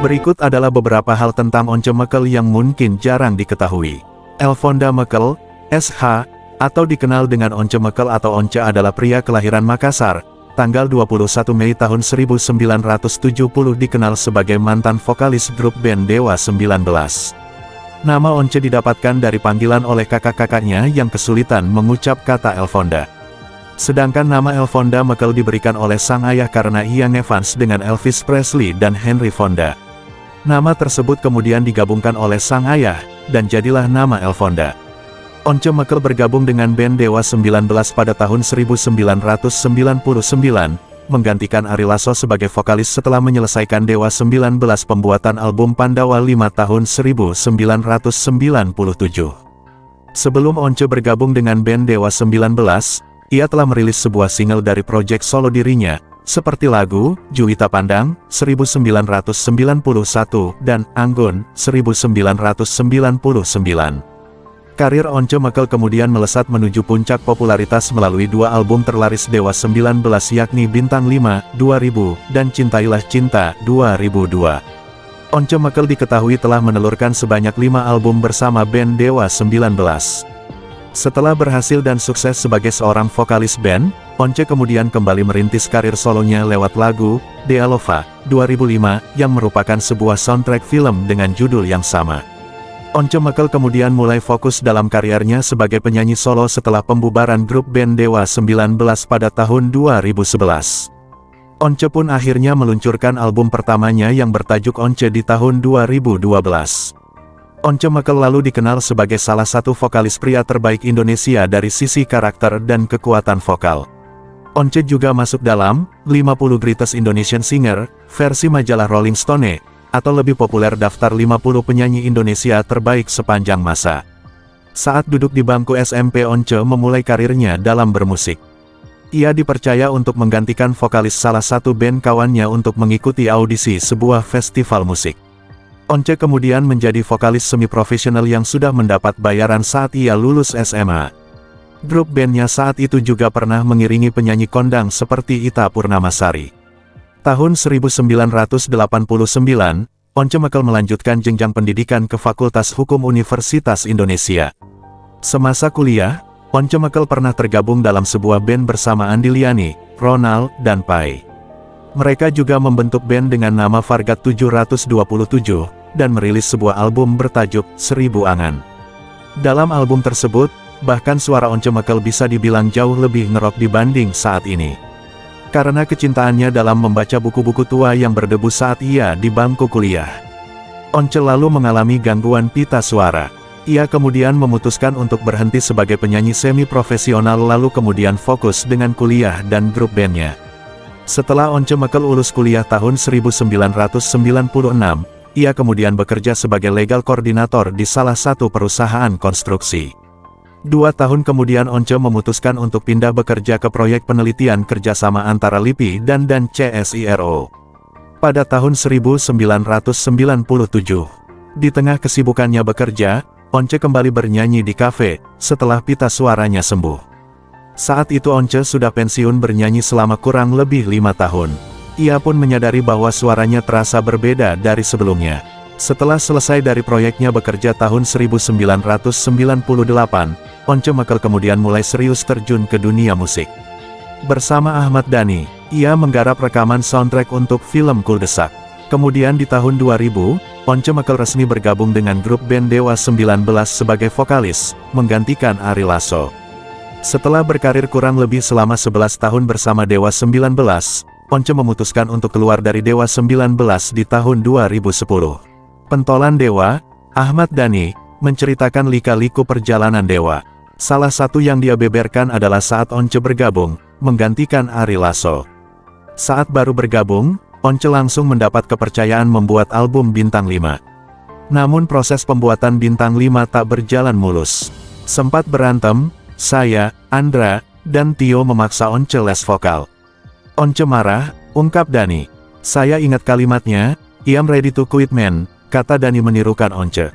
Berikut adalah beberapa hal tentang Once Mekel yang mungkin jarang diketahui. Elfonda Mekel, SH, atau dikenal dengan Once Mekel atau Once adalah pria kelahiran Makassar, tanggal 21 Mei tahun 1970, dikenal sebagai mantan vokalis grup band Dewa 19. Nama Once didapatkan dari panggilan oleh kakak-kakaknya yang kesulitan mengucap kata Elfonda. Sedangkan nama Elfonda Mekel diberikan oleh sang ayah karena ia ngefans dengan Elvis Presley dan Henry Fonda. Nama tersebut kemudian digabungkan oleh sang ayah, dan jadilah nama Elfonda. Once Mekel bergabung dengan band Dewa 19 pada tahun 1999, menggantikan Ari Lasso sebagai vokalis setelah menyelesaikan Dewa 19 pembuatan album Pandawa 5 tahun 1997. Sebelum Once bergabung dengan band Dewa 19, ia telah merilis sebuah single dari proyek solo dirinya, seperti lagu Juwita Pandang 1991 dan Anggun 1999. Karir Once Mekel kemudian melesat menuju puncak popularitas melalui dua album terlaris Dewa 19 yakni Bintang 5, 2000, dan Cintailah Cinta, 2002. Once Mekel diketahui telah menelurkan sebanyak 5 album bersama band Dewa 19. Setelah berhasil dan sukses sebagai seorang vokalis band, Once kemudian kembali merintis karir solonya lewat lagu Dea Lova 2005 yang merupakan sebuah soundtrack film dengan judul yang sama. Once Mekel kemudian mulai fokus dalam karirnya sebagai penyanyi solo setelah pembubaran grup band Dewa 19 pada tahun 2011. Once pun akhirnya meluncurkan album pertamanya yang bertajuk Once di tahun 2012. Once Mekel lalu dikenal sebagai salah satu vokalis pria terbaik Indonesia dari sisi karakter dan kekuatan vokal. Once juga masuk dalam 50 Greatest Indonesian Singer, versi majalah Rolling Stone, atau lebih populer daftar 50 penyanyi Indonesia terbaik sepanjang masa. Saat duduk di bangku SMP, Once memulai karirnya dalam bermusik. Ia dipercaya untuk menggantikan vokalis salah satu band kawannya untuk mengikuti audisi sebuah festival musik. Once kemudian menjadi vokalis semi-profesional yang sudah mendapat bayaran saat ia lulus SMA. Grup bandnya saat itu juga pernah mengiringi penyanyi kondang seperti Ita Purnamasari. Tahun 1989, Once Mekel melanjutkan jenjang pendidikan ke Fakultas Hukum Universitas Indonesia. Semasa kuliah, Once Mekel pernah tergabung dalam sebuah band bersama Andi Liani, Ronald, dan Pai. Mereka juga membentuk band dengan nama Vargat 727, dan merilis sebuah album bertajuk 1000 Angan. Dalam album tersebut, bahkan suara Once Mekel bisa dibilang jauh lebih ngerok dibanding saat ini. Karena kecintaannya dalam membaca buku-buku tua yang berdebu saat ia di bangku kuliah. Once lalu mengalami gangguan pita suara. Ia kemudian memutuskan untuk berhenti sebagai penyanyi semi-profesional lalu kemudian fokus dengan kuliah dan grup bandnya. Setelah Once Mekel lulus kuliah tahun 1996, ia kemudian bekerja sebagai legal koordinator di salah satu perusahaan konstruksi. 2 tahun kemudian Once memutuskan untuk pindah bekerja ke proyek penelitian kerjasama antara LIPI dan CSIRO. Pada tahun 1997, di tengah kesibukannya bekerja, Once kembali bernyanyi di kafe, setelah pita suaranya sembuh. Saat itu Once sudah pensiun bernyanyi selama kurang lebih 5 tahun. Ia pun menyadari bahwa suaranya terasa berbeda dari sebelumnya. Setelah selesai dari proyeknya bekerja tahun 1998, Once Mekel kemudian mulai serius terjun ke dunia musik. Bersama Ahmad Dhani, ia menggarap rekaman soundtrack untuk film Kuldesak. Kemudian di tahun 2000, Once Mekel resmi bergabung dengan grup band Dewa 19 sebagai vokalis, menggantikan Ari Lasso. Setelah berkarir kurang lebih selama 11 tahun bersama Dewa 19, Once memutuskan untuk keluar dari Dewa 19 di tahun 2010. Pentolan Dewa, Ahmad Dhani, menceritakan lika-liku perjalanan Dewa. Salah satu yang dia beberkan adalah saat Once bergabung, menggantikan Ari Lasso. Saat baru bergabung, Once langsung mendapat kepercayaan membuat album Bintang 5. Namun proses pembuatan Bintang 5 tak berjalan mulus. Sempat berantem, saya, Andra, dan Tio memaksa Once les vokal. Once marah, ungkap Dhani. Saya ingat kalimatnya, "I'm ready to quit man," kata Dhani menirukan Once.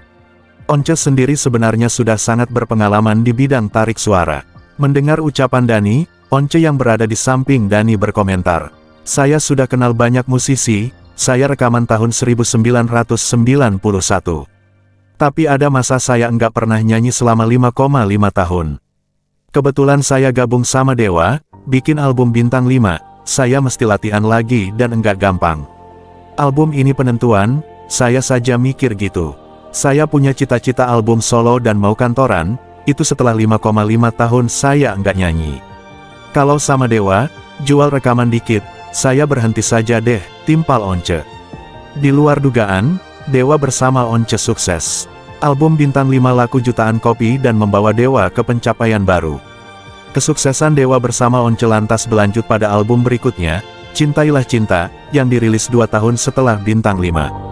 Once sendiri sebenarnya sudah sangat berpengalaman di bidang tarik suara. Mendengar ucapan Dhani, Once yang berada di samping Dhani berkomentar, "Saya sudah kenal banyak musisi, saya rekaman tahun 1991. Tapi ada masa saya nggak pernah nyanyi selama 5,5 tahun. Kebetulan saya gabung sama Dewa, bikin album Bintang 5, saya mesti latihan lagi dan enggak gampang. Album ini penentuan, saya saja mikir gitu. Saya punya cita-cita album solo dan mau kantoran, itu setelah 5,5 tahun saya enggak nyanyi. Kalau sama Dewa, jual rekaman dikit, saya berhenti saja deh, timpal Once. Di luar dugaan, Dewa bersama Once sukses. Album Bintang 5 laku jutaan kopi dan membawa Dewa ke pencapaian baru. Kesuksesan Dewa bersama Once lantas berlanjut pada album berikutnya, Cintailah Cinta, yang dirilis 2 tahun setelah Bintang 5.